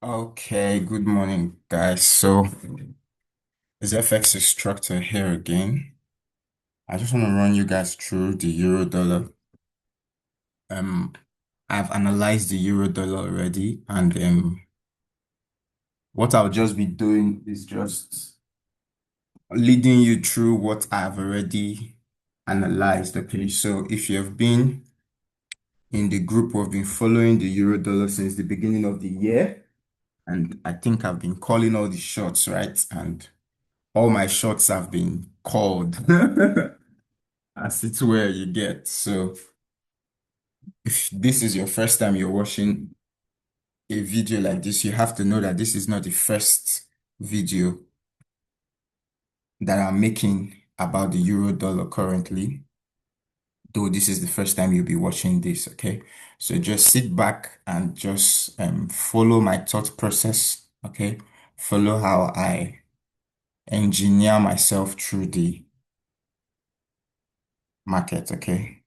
Okay, good morning, guys. So, it's FX-Instructor here again. I just want to run you guys through the euro dollar. Um, I've analyzed the euro dollar already, and what I'll just be doing is just leading you through what I've already analyzed. Okay, so if you have been in the group who have been following the euro dollar since the beginning of the year, and I think I've been calling all the shots, right? And all my shots have been called as it's where you get. So if this is your first time you're watching a video like this, you have to know that this is not the first video that I'm making about the euro dollar currently, though this is the first time you'll be watching this, okay? So just sit back and just follow my thought process, okay? Follow how I engineer myself through the market, okay?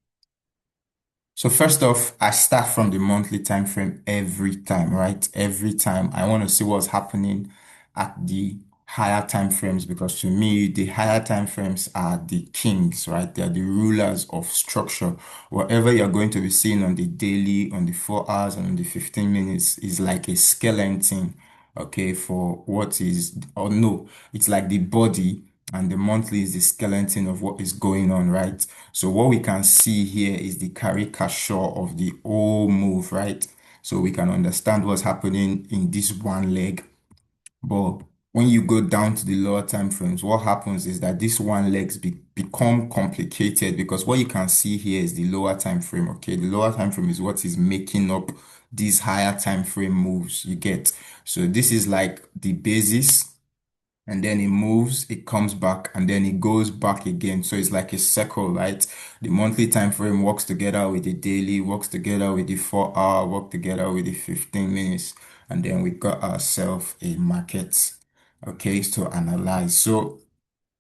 So first off, I start from the monthly time frame every time, right? Every time I want to see what's happening at the higher time frames because to me, the higher time frames are the kings, right? They are the rulers of structure. Whatever you're going to be seeing on the daily, on the 4 hours, and on the 15 minutes is like a skeleton, okay, for what is, or no, it's like the body and the monthly is the skeleton of what is going on, right? So what we can see here is the caricature of the whole move, right? So we can understand what's happening in this one leg. But when you go down to the lower time frames, what happens is that this one legs become complicated because what you can see here is the lower time frame. Okay, the lower time frame is what is making up these higher time frame moves you get. So this is like the basis and then it moves, it comes back, and then it goes back again. So it's like a circle, right? The monthly time frame works together with the daily, works together with the 4 hour, work together with the 15 minutes, and then we got ourselves a market, okay, to analyze. So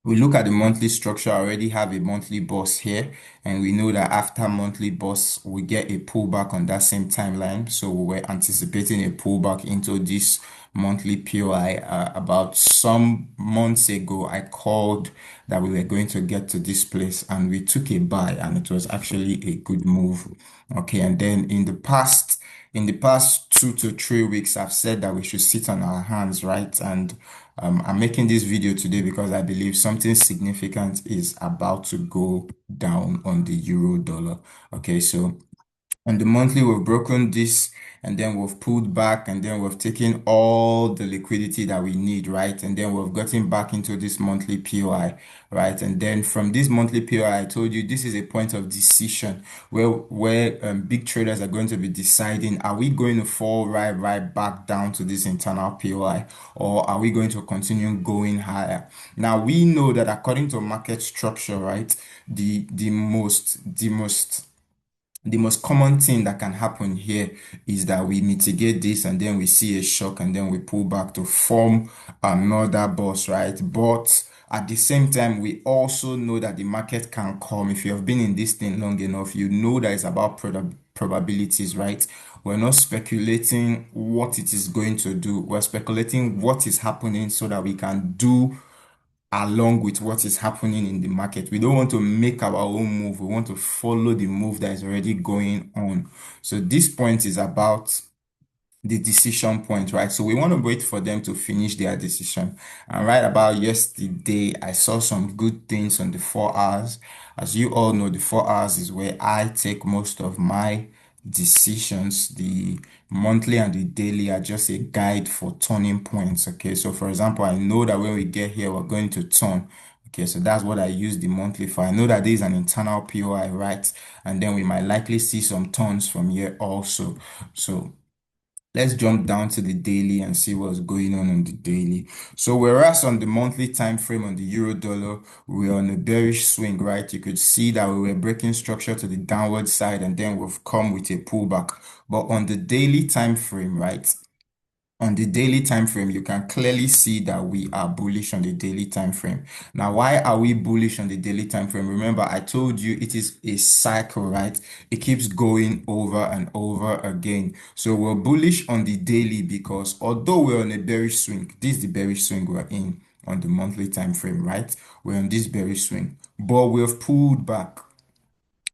we look at the monthly structure, I already have a monthly boss here, and we know that after monthly boss, we get a pullback on that same timeline. So we were anticipating a pullback into this monthly POI. About some months ago, I called that we were going to get to this place, and we took a buy, and it was actually a good move. Okay, and then in the past 2 to 3 weeks, I've said that we should sit on our hands, right? And I'm making this video today because I believe something significant is about to go down on the euro dollar. Okay, so on the monthly, we've broken this and then we've pulled back and then we've taken all the liquidity that we need, right? And then we've gotten back into this monthly POI, right? And then from this monthly POI, I told you this is a point of decision where big traders are going to be deciding, are we going to fall right back down to this internal POI or are we going to continue going higher? Now we know that according to market structure, right, the most common thing that can happen here is that we mitigate this and then we see a shock and then we pull back to form another boss, right? But at the same time, we also know that the market can come. If you have been in this thing long enough, you know that it's about probabilities, right? We're not speculating what it is going to do. We're speculating what is happening so that we can do along with what is happening in the market. We don't want to make our own move. We want to follow the move that is already going on. So this point is about the decision point, right? So we want to wait for them to finish their decision. And right about yesterday, I saw some good things on the 4 hours. As you all know, the 4 hours is where I take most of my decisions. The monthly and the daily are just a guide for turning points. Okay. So for example, I know that when we get here, we're going to turn. Okay, so that's what I use the monthly for. I know that there is an internal POI, right? And then we might likely see some turns from here also. So let's jump down to the daily and see what's going on the daily. So whereas on the monthly time frame on the euro dollar, we're on a bearish swing, right? You could see that we were breaking structure to the downward side and then we've come with a pullback. But on the daily time frame, right? on the daily time frame, you can clearly see that we are bullish on the daily time frame. Now, why are we bullish on the daily time frame? Remember, I told you it is a cycle, right? It keeps going over and over again. So we're bullish on the daily because although we're on a bearish swing, this is the bearish swing we're in on the monthly time frame, right? We're on this bearish swing, but we've pulled back.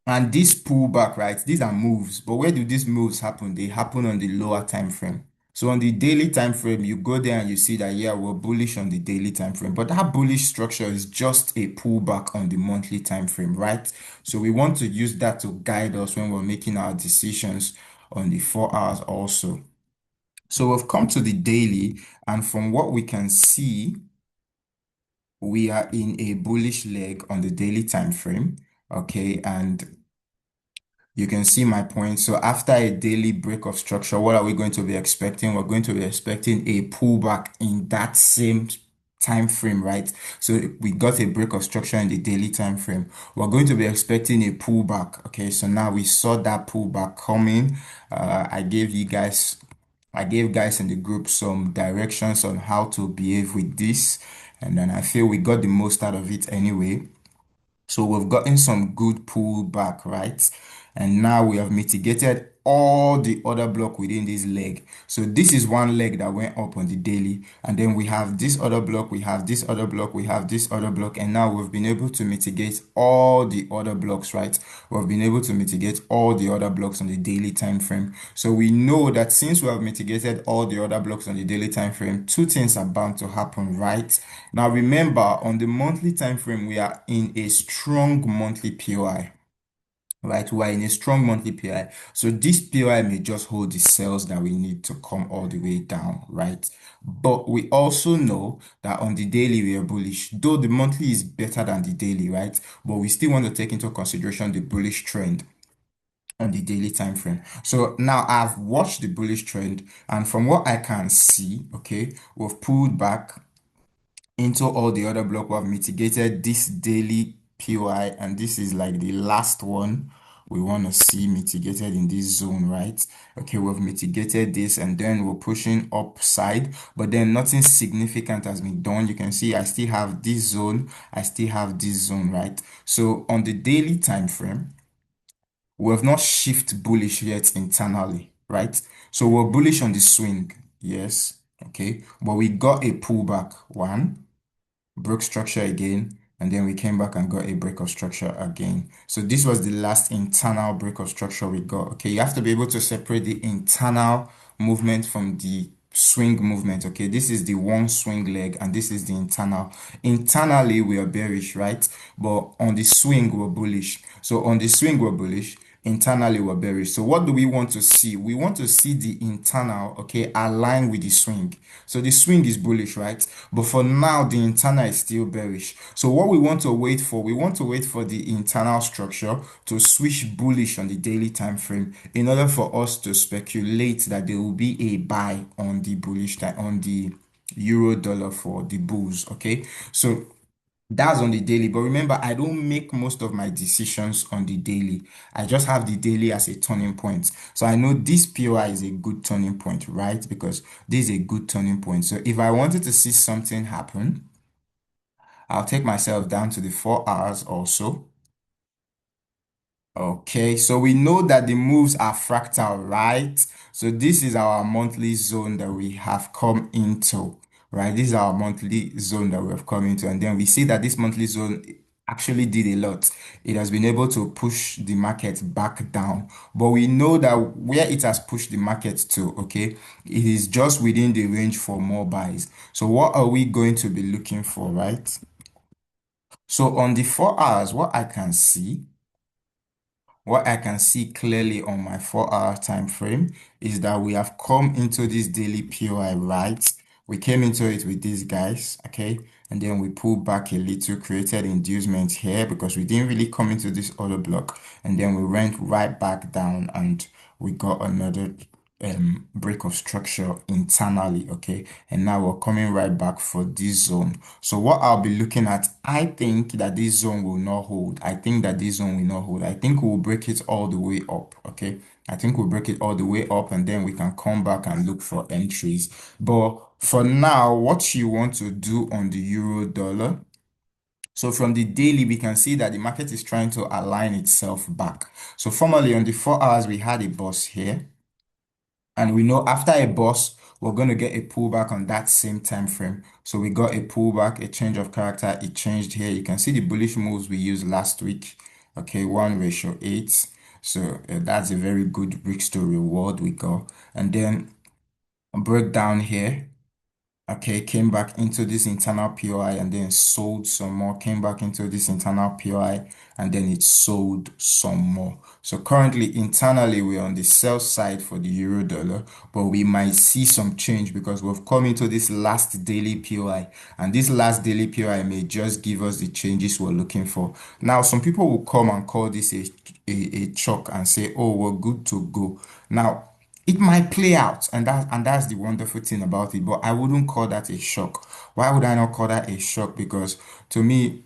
And this pullback, right? These are moves, but where do these moves happen? They happen on the lower time frame. So on the daily time frame, you go there and you see that, yeah, we're bullish on the daily time frame, but that bullish structure is just a pullback on the monthly time frame, right? So we want to use that to guide us when we're making our decisions on the 4 hours also. So we've come to the daily, and from what we can see, we are in a bullish leg on the daily time frame. Okay, and you can see my point. So after a daily break of structure, what are we going to be expecting? We're going to be expecting a pullback in that same time frame, right? So we got a break of structure in the daily time frame. We're going to be expecting a pullback. Okay, so now we saw that pullback coming. I gave guys in the group some directions on how to behave with this, and then I feel we got the most out of it anyway. So we've gotten some good pullback, right? And now we have mitigated all the other block within this leg. So this is one leg that went up on the daily. And then we have this other block, we have this other block, we have this other block. And now we've been able to mitigate all the other blocks, right? We've been able to mitigate all the other blocks on the daily time frame. So we know that since we have mitigated all the other blocks on the daily time frame, two things are bound to happen, right? Now remember, on the monthly time frame, we are in a strong monthly POI, right? We are in a strong monthly POI. So this POI may just hold the cells that we need to come all the way down, right? But we also know that on the daily, we are bullish, though the monthly is better than the daily, right? But we still want to take into consideration the bullish trend on the daily time frame. So now I've watched the bullish trend, and from what I can see, okay, we've pulled back into all the other block. We have mitigated this daily POI, and this is like the last one we want to see mitigated in this zone, right? Okay, we've mitigated this, and then we're pushing upside, but then nothing significant has been done. You can see I still have this zone, I still have this zone, right? So on the daily time frame, we have not shift bullish yet internally, right? So we're bullish on the swing, yes, okay, but we got a pullback, one, broke structure again, and then we came back and got a break of structure again. So this was the last internal break of structure we got. Okay, you have to be able to separate the internal movement from the swing movement. Okay, this is the one swing leg and this is the internal. Internally we are bearish, right? But on the swing we're bullish. So on the swing we're bullish, internally we're bearish. So what do we want to see? We want to see the internal, okay, align with the swing. So the swing is bullish, right? But for now, the internal is still bearish. So what we want to wait for, we want to wait for the internal structure to switch bullish on the daily time frame in order for us to speculate that there will be a buy on the bullish time, on the euro dollar for the bulls, okay? So that's on the daily. But remember, I don't make most of my decisions on the daily. I just have the daily as a turning point. So I know this POI is a good turning point, right? Because this is a good turning point. So if I wanted to see something happen, I'll take myself down to the 4 hours also. Okay, so we know that the moves are fractal, right? So this is our monthly zone that we have come into, right? This is our monthly zone that we have come into. And then we see that this monthly zone actually did a lot. It has been able to push the market back down. But we know that where it has pushed the market to, okay, it is just within the range for more buys. So what are we going to be looking for, right? So on the 4 hours, what I can see clearly on my 4 hour time frame is that we have come into this daily POI, right? We came into it with these guys, okay? And then we pulled back a little, created inducement here because we didn't really come into this other block. And then we went right back down and we got another break of structure internally, okay? And now we're coming right back for this zone. So what I'll be looking at, I think that this zone will not hold. I think that this zone will not hold. I think we'll break it all the way up, okay? I think we'll break it all the way up and then we can come back and look for entries. But for now, what you want to do on the euro dollar. So from the daily, we can see that the market is trying to align itself back. So formally on the 4 hours, we had a bust here. And we know after a bust, we're going to get a pullback on that same time frame. So we got a pullback, a change of character. It changed here. You can see the bullish moves we used last week. Okay, 1:8. So that's a very good risk to reward we got. And then a breakdown here. Okay, came back into this internal POI and then sold some more, came back into this internal POI and then it sold some more. So currently internally we're on the sell side for the euro dollar, but we might see some change because we've come into this last daily POI and this last daily POI may just give us the changes we're looking for. Now, some people will come and call this a chalk and say, oh, we're good to go. Now, it might play out, and that's the wonderful thing about it. But I wouldn't call that a shock. Why would I not call that a shock? Because to me,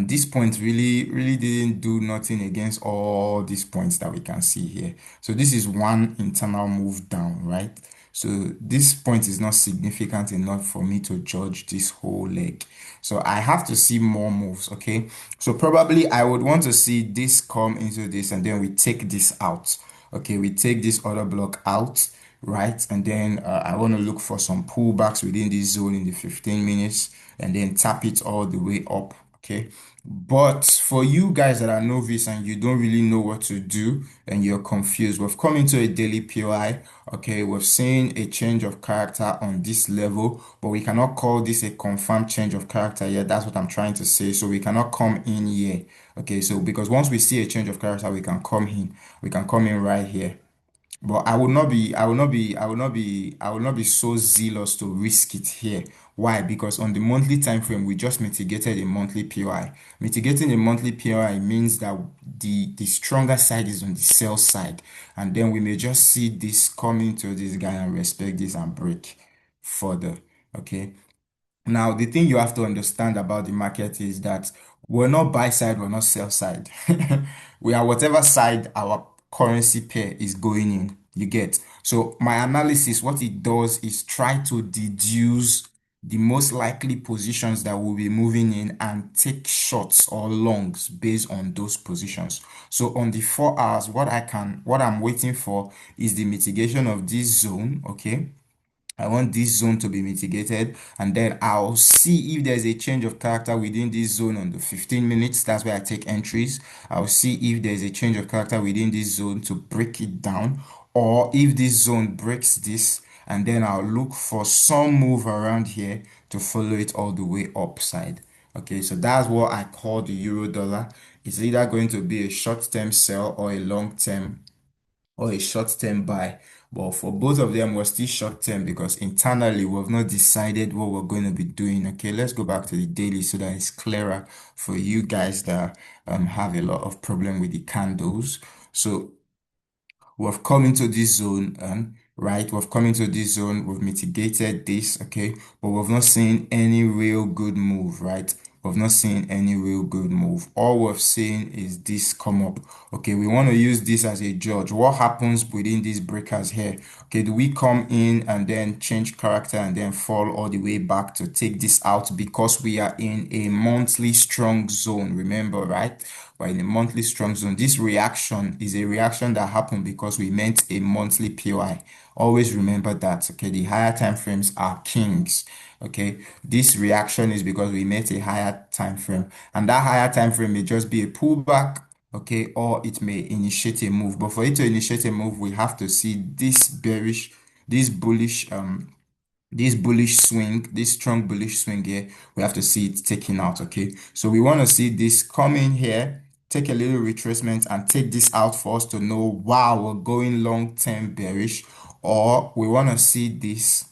this point really didn't do nothing against all these points that we can see here. So this is one internal move down, right? So this point is not significant enough for me to judge this whole leg. So I have to see more moves, okay? So probably I would want to see this come into this and then we take this out. Okay, we take this other block out, right? And then I want to look for some pullbacks within this zone in the 15 minutes and then tap it all the way up. Okay. But for you guys that are novice and you don't really know what to do and you're confused, we've come into a daily POI. Okay. We've seen a change of character on this level, but we cannot call this a confirmed change of character yet. That's what I'm trying to say. So we cannot come in here. Okay. So because once we see a change of character, we can come in. We can come in right here. But I will not be so zealous to risk it here. Why? Because on the monthly time frame, we just mitigated a monthly POI. Mitigating a monthly POI means that the stronger side is on the sell side. And then we may just see this coming to this guy and respect this and break further. Okay. Now, the thing you have to understand about the market is that we're not buy side, we're not sell side. We are whatever side our currency pair is going in, you get. So my analysis, what it does is try to deduce the most likely positions that we'll be moving in and take shorts or longs based on those positions. So on the 4 hours, what I'm waiting for is the mitigation of this zone, okay? I want this zone to be mitigated and then I'll see if there's a change of character within this zone on the 15 minutes. That's where I take entries. I'll see if there's a change of character within this zone to break it down or if this zone breaks this and then I'll look for some move around here to follow it all the way upside. Okay, so that's what I call the euro dollar. It's either going to be a short-term sell or a long-term or a short-term buy. But for both of them, we're still short-term because internally we've not decided what we're going to be doing. Okay, let's go back to the daily so that it's clearer for you guys that have a lot of problem with the candles. So we've come into this zone, right? We've come into this zone, we've mitigated this, okay? But we've not seen any real good move, right? We've not seen any real good move. All we've seen is this come up. Okay, we want to use this as a judge. What happens within these breakers here? Okay, do we come in and then change character and then fall all the way back to take this out because we are in a monthly strong zone? Remember, right? We're in a monthly strong zone. This reaction is a reaction that happened because we meant a monthly POI. Always remember that. Okay, the higher time frames are kings. Okay, this reaction is because we met a higher time frame, and that higher time frame may just be a pullback, okay, or it may initiate a move. But for it to initiate a move, we have to see this bearish, this bullish, this bullish swing, this strong bullish swing here. We have to see it taken out. Okay, so we want to see this come in here, take a little retracement, and take this out for us to know, wow, we're going long term bearish, or we want to see this.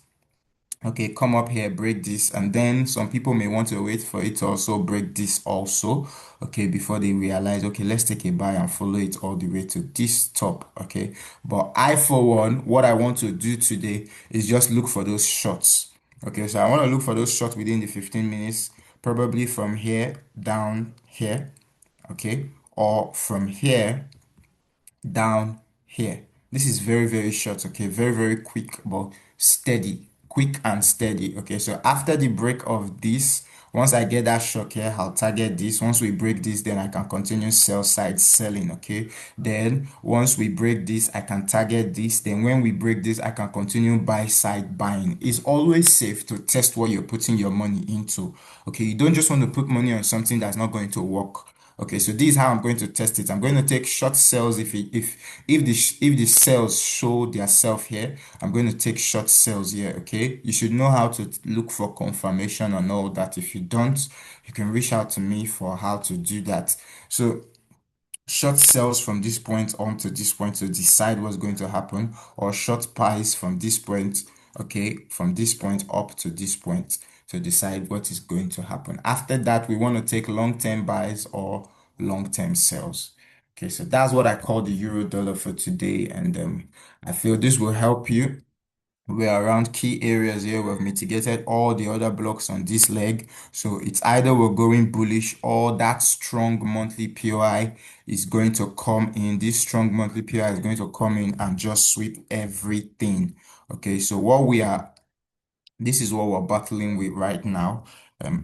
Okay, come up here, break this, and then some people may want to wait for it to also break this also, okay, before they realize, okay, let's take a buy and follow it all the way to this top, okay. But I, for one, what I want to do today is just look for those shots, okay. So I want to look for those shots within the 15 minutes, probably from here down here, okay, or from here down here. This is very, very short, okay? Very, very quick, but steady. Quick and steady, okay? So after the break of this, once I get that shock here, I'll target this. Once we break this, then I can continue sell side selling, okay? Then once we break this, I can target this. Then when we break this, I can continue buy side buying. It's always safe to test what you're putting your money into, okay? You don't just want to put money on something that's not going to work. Okay, so this is how I'm going to test it. I'm going to take short sales if the sales show their self here. I'm going to take short sales here. Okay, you should know how to look for confirmation and all that. If you don't, you can reach out to me for how to do that. So short sells from this point on to this point to decide what's going to happen, or short buys from this point, okay, from this point up to this point to decide what is going to happen. After that, we want to take long-term buys or long-term sells. Okay, so that's what I call the euro dollar for today, and I feel this will help you. We're around key areas here. We've mitigated all the other blocks on this leg. So it's either we're going bullish or that strong monthly POI is going to come in. This strong monthly POI is going to come in and just sweep everything. Okay, so this is what we're battling with right now.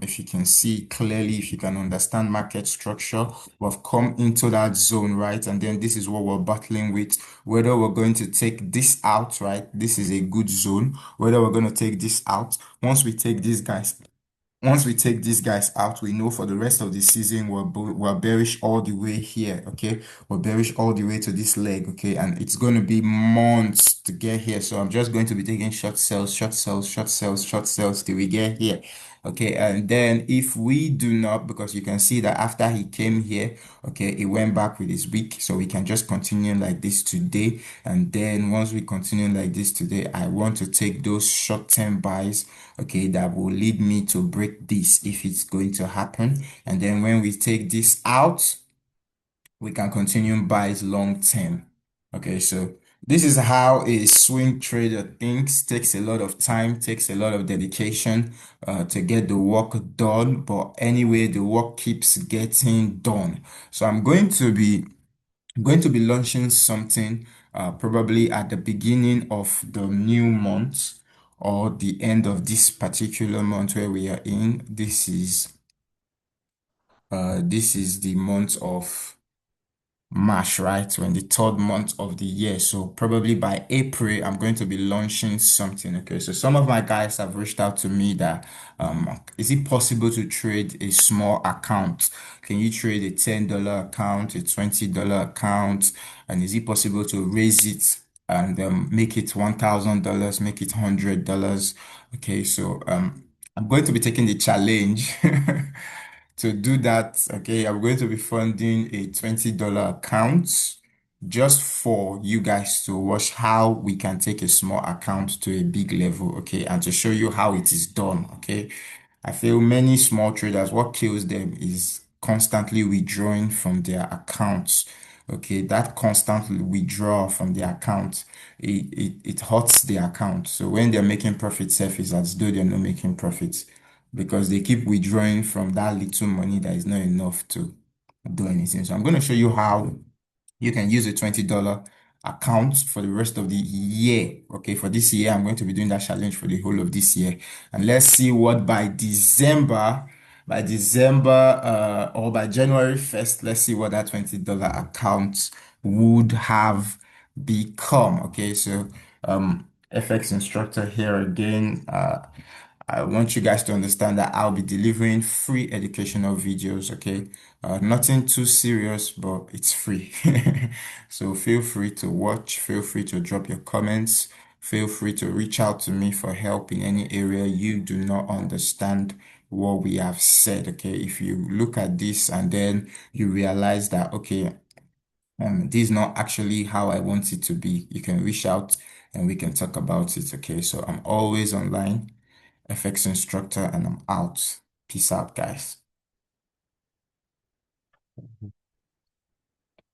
If you can see clearly, if you can understand market structure, we've come into that zone, right? And then this is what we're battling with. Whether we're going to take this out, right? This is a good zone. Whether we're going to take this out. Once we take these guys out, we know for the rest of the season we're bearish all the way here, okay? We're bearish all the way to this leg, okay? And it's going to be months to get here. So I'm just going to be taking short sales, short sales, short sales, short sales till we get here. Okay, and then if we do not, because you can see that after he came here, okay, he went back with his week, so we can just continue like this today. And then once we continue like this today, I want to take those short-term buys, okay, that will lead me to break this if it's going to happen. And then when we take this out, we can continue buys long term. Okay, so this is how a swing trader thinks. Takes a lot of time, takes a lot of dedication to get the work done. But anyway, the work keeps getting done. So I'm going to be launching something probably at the beginning of the new month or the end of this particular month where we are in. This is the month of March, right? When the third month of the year. So probably by April, I'm going to be launching something. Okay. So some of my guys have reached out to me that is it possible to trade a small account? Can you trade a $10 account, a $20 account? And is it possible to raise it and make it $1,000, make it $100? Okay. So I'm going to be taking the challenge to do that. Okay, I'm going to be funding a $20 account just for you guys to watch how we can take a small account to a big level. Okay, and to show you how it is done. Okay, I feel many small traders, what kills them is constantly withdrawing from their accounts. Okay, that constant withdrawal from the account, it hurts the account. So when they're making profits, it's as though they're not making profits because they keep withdrawing from that little money that is not enough to do anything. So I'm going to show you how you can use a $20 account for the rest of the year. Okay, for this year, I'm going to be doing that challenge for the whole of this year. And let's see what by December, or by January 1st, let's see what that $20 account would have become. Okay, so FX instructor here again. I want you guys to understand that I'll be delivering free educational videos, okay? Nothing too serious, but it's free. So feel free to watch, feel free to drop your comments, feel free to reach out to me for help in any area you do not understand what we have said, okay? If you look at this and then you realize that, okay, this is not actually how I want it to be, you can reach out and we can talk about it, okay? So I'm always online. FX instructor, and I'm out. Peace out, guys.